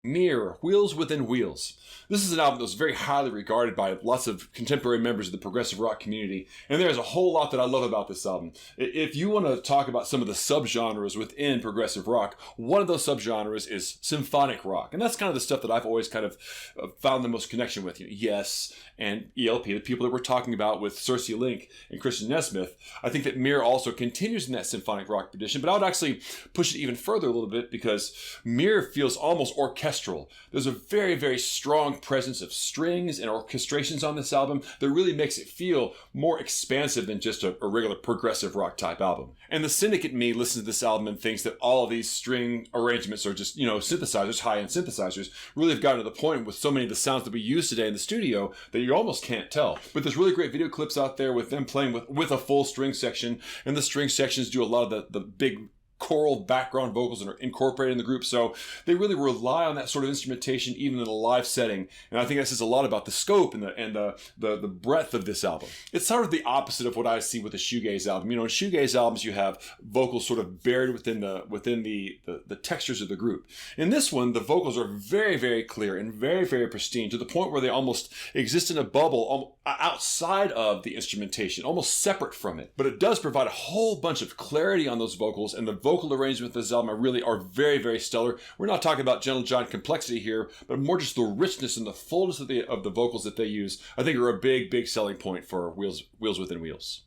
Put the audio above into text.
Meer, Wheels Within Wheels. This is an album that was very highly regarded by lots of contemporary members of the progressive rock community, and there's a whole lot that I love about this album. If you want to talk about some of the subgenres within progressive rock, one of those subgenres is symphonic rock, and that's kind of the stuff that I've always kind of found the most connection with. Yes, and ELP, the people that we're talking about with Cersei Link and Christian Nesmith. I think that Meer also continues in that symphonic rock tradition, but I would actually push it even further a little bit because Meer feels almost orchestral. There's a very, very strong presence of strings and orchestrations on this album that really makes it feel more expansive than just a regular progressive rock type album. And the cynic in me listens to this album and thinks that all of these string arrangements are just, synthesizers, high-end synthesizers, really have gotten to the point with so many of the sounds that we use today in the studio that you almost can't tell. But there's really great video clips out there with them playing with a full string section, and the string sections do a lot of the big choral background vocals that are incorporated in the group, so they really rely on that sort of instrumentation even in a live setting, and I think that says a lot about the scope and the breadth of this album. It's sort of the opposite of what I see with a shoegaze album. In shoegaze albums you have vocals sort of buried within the textures of the group. In this one, the vocals are very, very clear and very, very pristine to the point where they almost exist in a bubble outside of the instrumentation, almost separate from it. But it does provide a whole bunch of clarity on those vocals, and the vocal arrangement of this album really are very, very stellar. We're not talking about Gentle Giant complexity here, but more just the richness and the fullness of the vocals that they use, I think are a big, big selling point for Wheels Within Wheels.